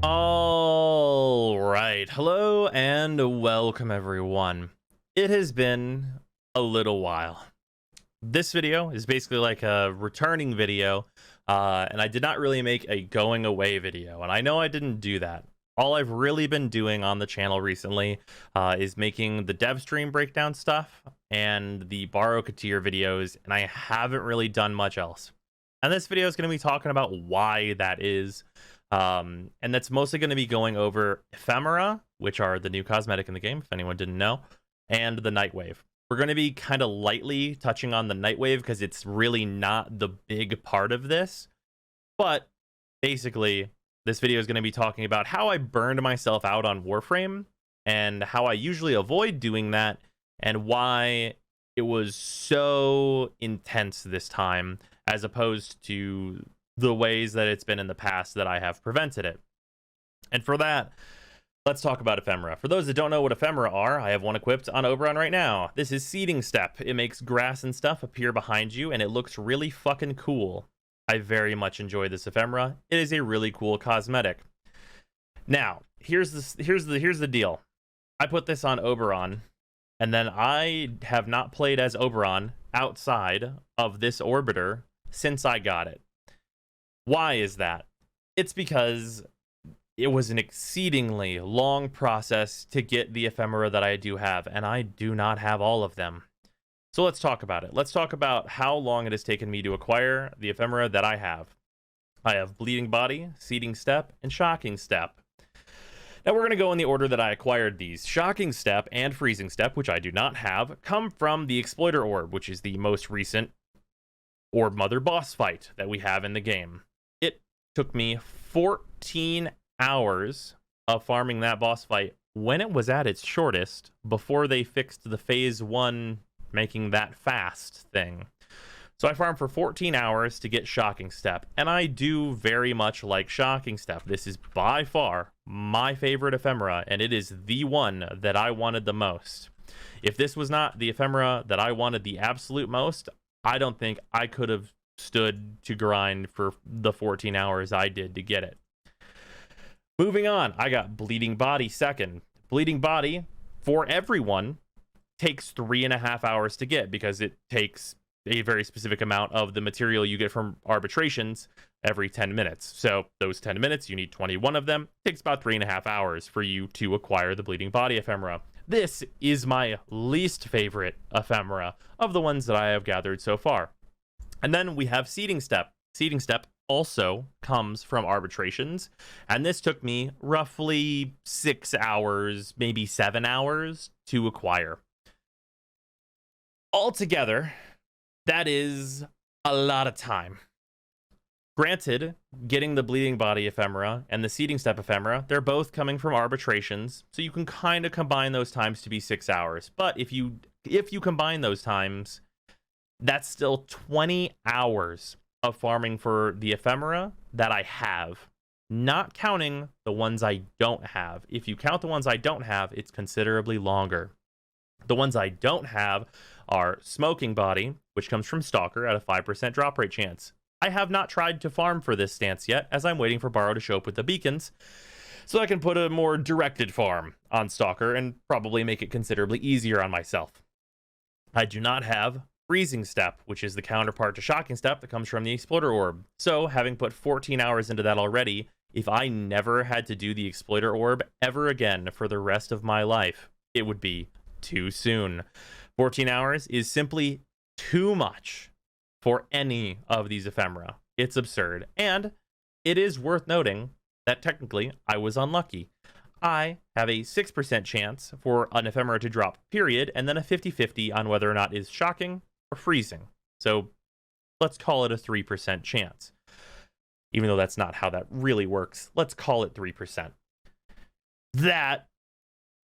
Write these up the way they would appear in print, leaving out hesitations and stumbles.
All right. Hello and welcome, everyone. It has been a little while. This video is basically like a returning video, and I did not really make a going away video, and I know I didn't do that. All I've really been doing on the channel recently is making the dev stream breakdown stuff and the Borrow Katir videos, and I haven't really done much else. And this video is going to be talking about why that is. And that's mostly going to be going over ephemera, which are the new cosmetic in the game, if anyone didn't know, and the Nightwave. We're going to be kind of lightly touching on the Nightwave because it's really not the big part of this. But basically, this video is going to be talking about how I burned myself out on Warframe and how I usually avoid doing that and why it was so intense this time as opposed to the ways that it's been in the past that I have prevented it. And for that, let's talk about ephemera. For those that don't know what ephemera are, I have one equipped on Oberon right now. This is Seeding Step. It makes grass and stuff appear behind you, and it looks really fucking cool. I very much enjoy this ephemera. It is a really cool cosmetic. Now, here's the deal. I put this on Oberon, and then I have not played as Oberon outside of this orbiter since I got it. Why is that? It's because it was an exceedingly long process to get the ephemera that I do have, and I do not have all of them. So let's talk about it. Let's talk about how long it has taken me to acquire the ephemera that I have. I have Bleeding Body, Seeding Step, and Shocking Step. Now we're going to go in the order that I acquired these. Shocking Step and Freezing Step, which I do not have, come from the Exploiter Orb, which is the most recent Orb Mother boss fight that we have in the game. Took me 14 hours of farming that boss fight when it was at its shortest before they fixed the phase 1 making that fast thing. So I farmed for 14 hours to get Shocking Step, and I do very much like Shocking Step. This is by far my favorite ephemera, and it is the one that I wanted the most. If this was not the ephemera that I wanted the absolute most, I don't think I could have stood to grind for the 14 hours I did to get it. Moving on, I got Bleeding Body second. Bleeding Body, for everyone, takes 3.5 hours to get because it takes a very specific amount of the material you get from arbitrations every 10 minutes. So those 10 minutes, you need 21 of them. It takes about 3.5 hours for you to acquire the Bleeding Body ephemera. This is my least favorite ephemera of the ones that I have gathered so far. And then we have Seeding Step. Seeding Step also comes from arbitrations, and this took me roughly 6 hours, maybe 7 hours to acquire. Altogether, that is a lot of time. Granted, getting the Bleeding Body ephemera and the Seeding Step ephemera, they're both coming from arbitrations, so you can kind of combine those times to be 6 hours. But if you combine those times, that's still 20 hours of farming for the ephemera that I have, not counting the ones I don't have. If you count the ones I don't have, it's considerably longer. The ones I don't have are Smoking Body, which comes from Stalker at a 5% drop rate chance. I have not tried to farm for this stance yet, as I'm waiting for Borrow to show up with the beacons, so I can put a more directed farm on Stalker and probably make it considerably easier on myself. I do not have Freezing Step, which is the counterpart to Shocking Step that comes from the Exploiter Orb. So, having put 14 hours into that already, if I never had to do the Exploiter Orb ever again for the rest of my life, it would be too soon. 14 hours is simply too much for any of these ephemera. It's absurd. And it is worth noting that technically I was unlucky. I have a 6% chance for an ephemera to drop, period, and then a 50-50 on whether or not it's shocking or freezing. So let's call it a 3% chance. Even though that's not how that really works, let's call it 3%. That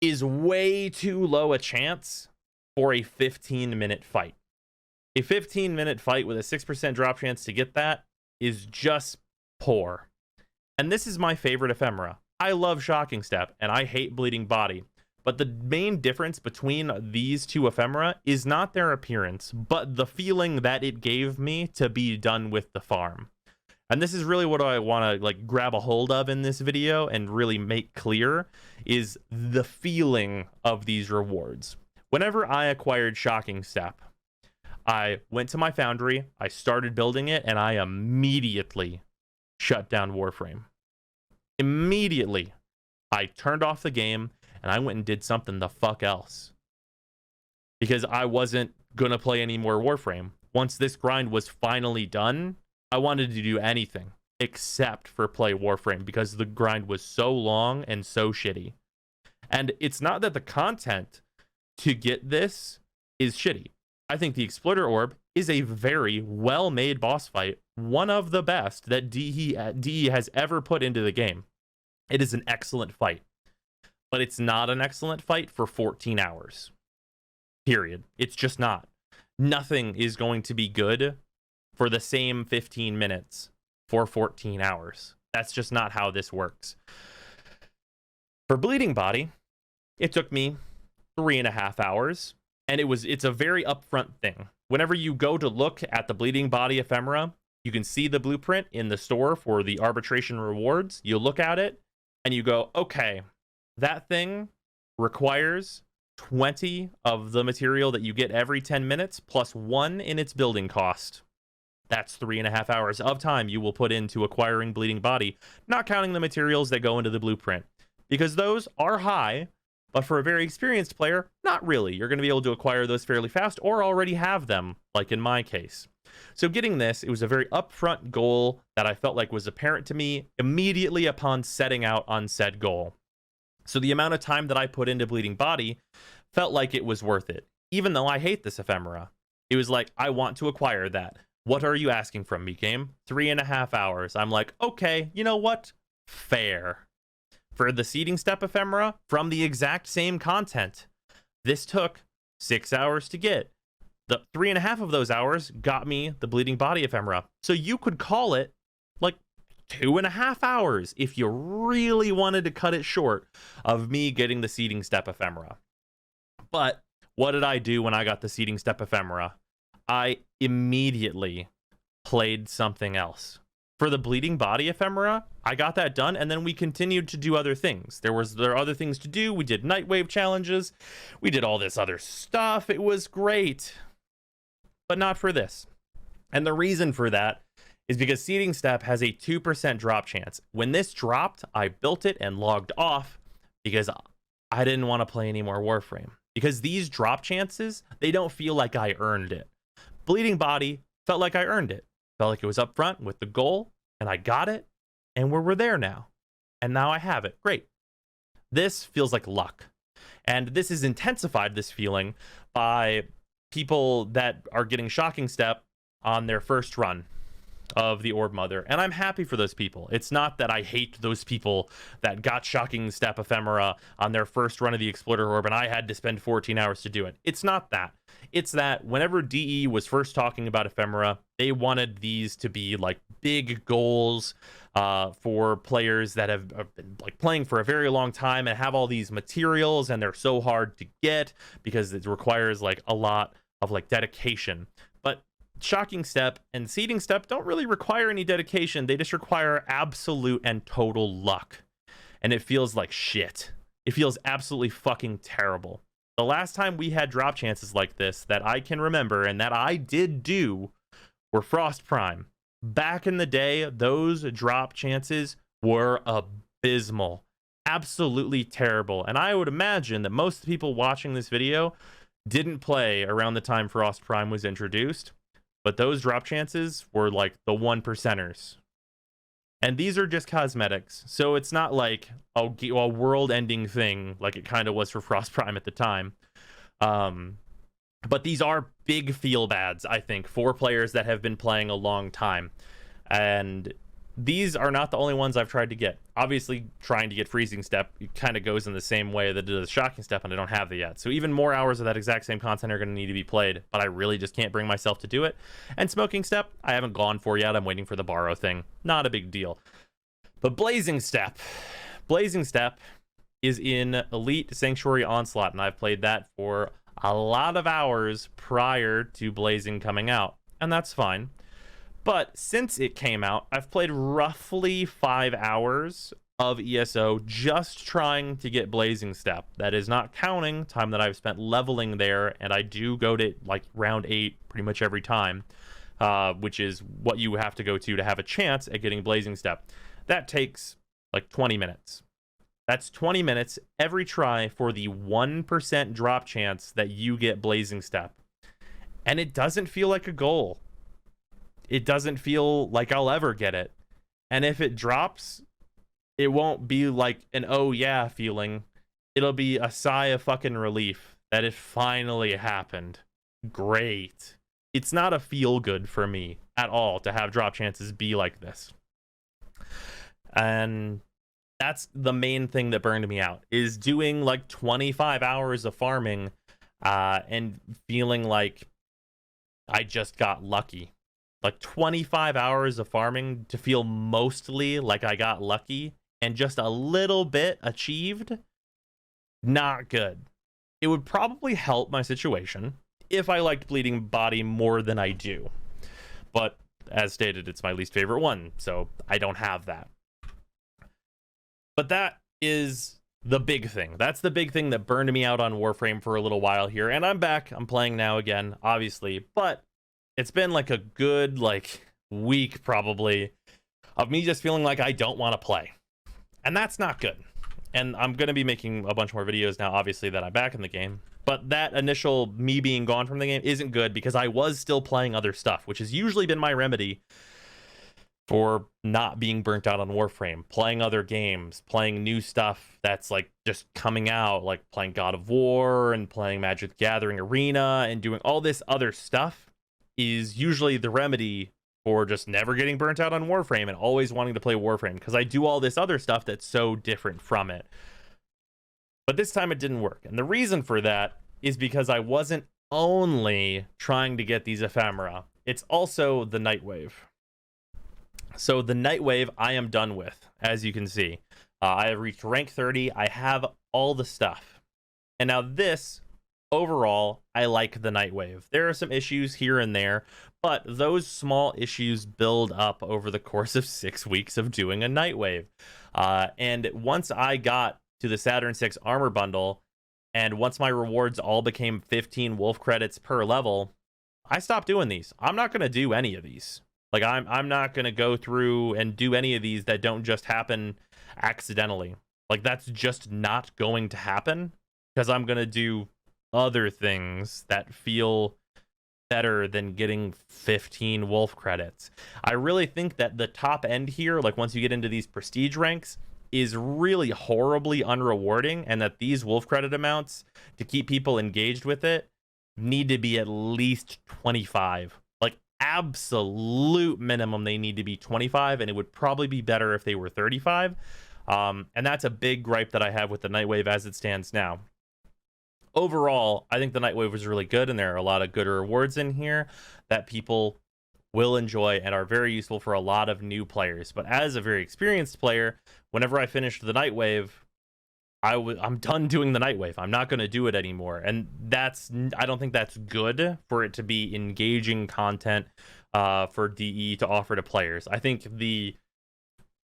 is way too low a chance for a 15-minute fight. A 15-minute fight with a 6% drop chance to get that is just poor. And this is my favorite ephemera. I love Shocking Step, and I hate Bleeding Body. But the main difference between these two ephemera is not their appearance, but the feeling that it gave me to be done with the farm. And this is really what I want to like grab a hold of in this video and really make clear is the feeling of these rewards. Whenever I acquired Shocking Step, I went to my foundry, I started building it, and I immediately shut down Warframe. Immediately, I turned off the game and I went and did something the fuck else. Because I wasn't going to play any more Warframe. Once this grind was finally done, I wanted to do anything except for play Warframe because the grind was so long and so shitty. And it's not that the content to get this is shitty. I think the Exploiter Orb is a very well-made boss fight, one of the best that DE has ever put into the game. It is an excellent fight, but it's not an excellent fight for 14 hours. Period. It's just not. Nothing is going to be good for the same 15 minutes for 14 hours. That's just not how this works. For Bleeding Body, it took me 3.5 hours, and it's a very upfront thing. Whenever you go to look at the Bleeding Body ephemera, you can see the blueprint in the store for the arbitration rewards. You look at it and you go, okay, that thing requires 20 of the material that you get every 10 minutes plus 1 in its building cost. That's 3.5 hours of time you will put into acquiring Bleeding Body, not counting the materials that go into the blueprint, because those are high, but for a very experienced player, not really. You're going to be able to acquire those fairly fast or already have them, like in my case. So getting this, it was a very upfront goal that I felt like was apparent to me immediately upon setting out on said goal. So the amount of time that I put into Bleeding Body felt like it was worth it, even though I hate this ephemera. It was like, I want to acquire that. What are you asking from me, game? 3.5 hours. I'm like, okay, you know what? Fair. For the Seeding Step ephemera, from the exact same content, this took 6 hours to get. The 3.5 of those hours got me the Bleeding Body ephemera. So you could call it like 2.5 hours if you really wanted to cut it short of me getting the Seeding Step ephemera. But what did I do when I got the Seeding Step ephemera? I immediately played something else. For the Bleeding Body ephemera, I got that done, and then we continued to do other things. There are other things to do. We did Nightwave challenges. We did all this other stuff. It was great. But not for this. And the reason for that is because Seeding Step has a 2% drop chance. When this dropped, I built it and logged off because I didn't want to play any more Warframe. Because these drop chances, they don't feel like I earned it. Bleeding Body felt like I earned it. Felt like it was up front with the goal, and I got it, and we're there now. And now I have it. Great. This feels like luck. And this is intensified, this feeling, by people that are getting Shocking Step on their first run of the Orb Mother. And I'm happy for those people. It's not that I hate those people that got Shocking Step ephemera on their first run of the Exploiter Orb and I had to spend 14 hours to do it. It's not that. It's that whenever DE was first talking about ephemera, they wanted these to be like big goals for players that have been like playing for a very long time and have all these materials, and they're so hard to get because it requires like a lot of like dedication. But Shocking Step and Seeding Step don't really require any dedication. They just require absolute and total luck. And it feels like shit. It feels absolutely fucking terrible. The last time we had drop chances like this that I can remember and that I did do were Frost Prime. Back in the day, those drop chances were abysmal. Absolutely terrible. And I would imagine that most people watching this video didn't play around the time Frost Prime was introduced. But those drop chances were like the 1%ers. And these are just cosmetics. So it's not like a world-ending thing like it kind of was for Frost Prime at the time. But these are big feel-bads, I think, for players that have been playing a long time. And these are not the only ones I've tried to get. Obviously, trying to get Freezing Step kind of goes in the same way that it does Shocking Step, and I don't have it yet. So even more hours of that exact same content are going to need to be played, but I really just can't bring myself to do it. And Smoking Step, I haven't gone for yet. I'm waiting for the borrow thing. Not a big deal. But Blazing Step. Blazing Step is in Elite Sanctuary Onslaught, and I've played that for a lot of hours prior to Blazing coming out, and that's fine. But since it came out, I've played roughly 5 hours of ESO just trying to get Blazing Step. That is not counting time that I've spent leveling there, and I do go to like round 8 pretty much every time, which is what you have to go to have a chance at getting Blazing Step. That takes like 20 minutes. That's 20 minutes every try for the 1% drop chance that you get Blazing Step. And it doesn't feel like a goal. It doesn't feel like I'll ever get it. And if it drops, it won't be like an oh yeah feeling. It'll be a sigh of fucking relief that it finally happened. Great. It's not a feel good for me at all to have drop chances be like this. And that's the main thing that burned me out, is doing like 25 hours of farming and feeling like I just got lucky. Like 25 hours of farming to feel mostly like I got lucky and just a little bit achieved. Not good. It would probably help my situation if I liked Bleeding Body more than I do. But as stated, it's my least favorite one, so I don't have that. But that is the big thing. That's the big thing that burned me out on Warframe for a little while here. And I'm back. I'm playing now again, obviously. But it's been like a good week probably of me just feeling like I don't want to play. And that's not good. And I'm going to be making a bunch more videos now, obviously, that I'm back in the game. But that initial me being gone from the game isn't good because I was still playing other stuff, which has usually been my remedy for not being burnt out on Warframe. Playing other games, playing new stuff that's like just coming out, like playing God of War and playing Magic the Gathering Arena and doing all this other stuff is usually the remedy for just never getting burnt out on Warframe and always wanting to play Warframe, because I do all this other stuff that's so different from it. But this time it didn't work. And the reason for that is because I wasn't only trying to get these ephemera, it's also the Nightwave. So the Nightwave I am done with, as you can see. I have reached rank 30. I have all the stuff. And now this, overall, I like the Nightwave. There are some issues here and there, but those small issues build up over the course of 6 weeks of doing a Nightwave. And once I got to the Saturn 6 armor bundle, and once my rewards all became 15 wolf credits per level, I stopped doing these. I'm not going to do any of these. Like, I'm not going to go through and do any of these that don't just happen accidentally. Like, that's just not going to happen, because I'm going to do other things that feel better than getting 15 wolf credits. I really think that the top end here, like once you get into these prestige ranks, is really horribly unrewarding, and that these wolf credit amounts to keep people engaged with it need to be at least 25. Like, absolute minimum, they need to be 25, and it would probably be better if they were 35. And that's a big gripe that I have with the Nightwave as it stands now. Overall, I think the Nightwave was really good, and there are a lot of good rewards in here that people will enjoy and are very useful for a lot of new players. But as a very experienced player, whenever I finished the Nightwave, I'm done doing the Nightwave. I'm not going to do it anymore. And I don't think that's good for it to be engaging content for DE to offer to players. I think the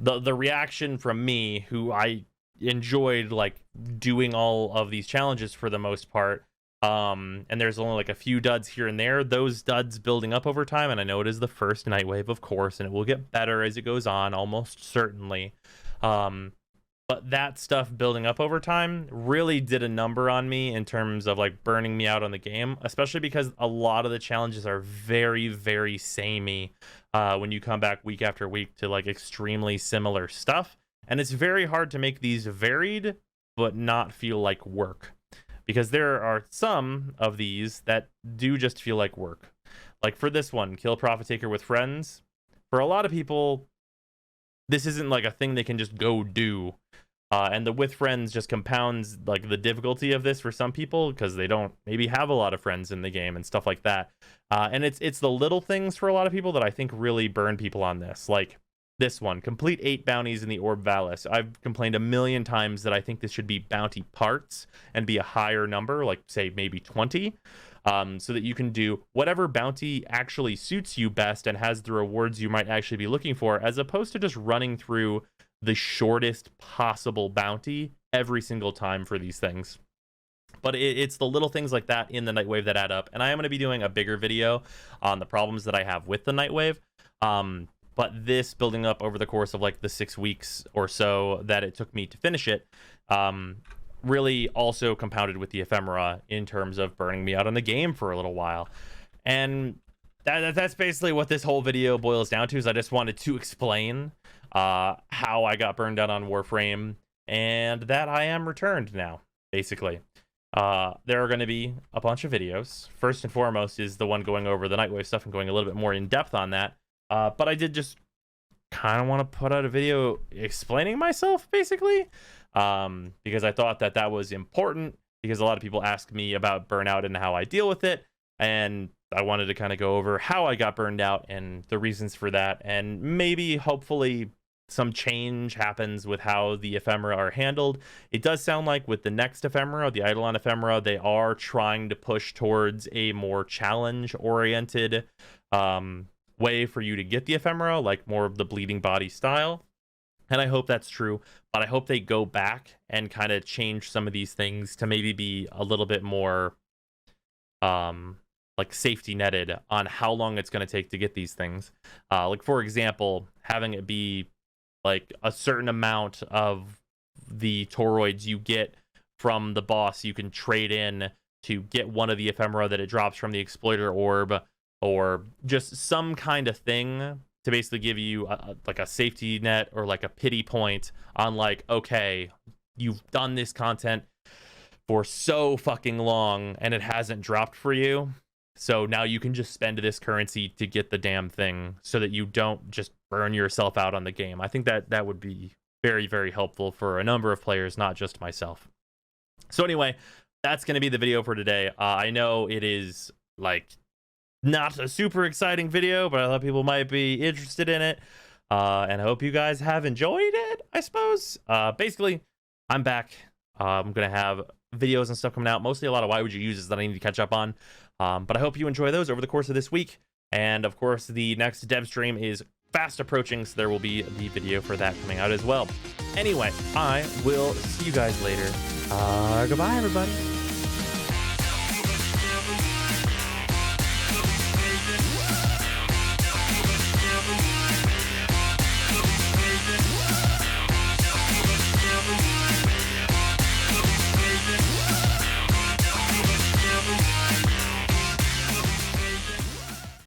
reaction from me, who I enjoyed like doing all of these challenges for the most part, and there's only like a few duds here and there, those duds building up over time, and I know it is the first Nightwave, of course, and it will get better as it goes on, almost certainly. But that stuff building up over time really did a number on me in terms of like burning me out on the game, especially because a lot of the challenges are very, very samey when you come back week after week to like extremely similar stuff. And it's very hard to make these varied but not feel like work, because there are some of these that do just feel like work. Like for this one, Kill Profit Taker with Friends, for a lot of people, this isn't like a thing they can just go do. And the with friends just compounds like the difficulty of this for some people, because they don't maybe have a lot of friends in the game and stuff like that. And it's the little things for a lot of people that I think really burn people on this. Like this one, complete 8 bounties in the Orb Valis. I've complained a million times that I think this should be bounty parts and be a higher number, like say maybe 20. so that you can do whatever bounty actually suits you best and has the rewards you might actually be looking for, as opposed to just running through the shortest possible bounty every single time for these things. But it's the little things like that in the Nightwave that add up. And I am going to be doing a bigger video on the problems that I have with the Nightwave. But this building up over the course of like the 6 weeks or so that it took me to finish it, really also compounded with the ephemera in terms of burning me out on the game for a little while. And that's basically what this whole video boils down to, is I just wanted to explain how I got burned out on Warframe, and that I am returned now, basically. There are going to be a bunch of videos. First and foremost is the one going over the Nightwave stuff and going a little bit more in depth on that. But I did just kind of want to put out a video explaining myself, basically, because I thought that that was important, because a lot of people ask me about burnout and how I deal with it, and I wanted to kind of go over how I got burned out and the reasons for that, and maybe hopefully some change happens with how the ephemera are handled. It does sound like with the next ephemera, the Eidolon ephemera, they are trying to push towards a more challenge oriented way for you to get the ephemera, like more of the bleeding body style. And I hope that's true, but I hope they go back and kind of change some of these things to maybe be a little bit more like safety netted on how long it's going to take to get these things. Like, for example, having it be like a certain amount of the toroids you get from the boss you can trade in to get one of the ephemera that it drops from the exploiter orb, or just some kind of thing to basically give you like a safety net or like a pity point on, like, okay, you've done this content for so fucking long and it hasn't dropped for you, so now you can just spend this currency to get the damn thing so that you don't just burn yourself out on the game. I think that that would be very, very helpful for a number of players, not just myself. So anyway, that's going to be the video for today. I know it is like not a super exciting video, but a lot of people might be interested in it. And I hope you guys have enjoyed it, I suppose. Basically, I'm back. I'm going to have videos and stuff coming out, mostly a lot of why would you use this that I need to catch up on. But I hope you enjoy those over the course of this week. And of course, the next dev stream is fast approaching, so there will be the video for that coming out as well. Anyway, I will see you guys later. Goodbye, everybody.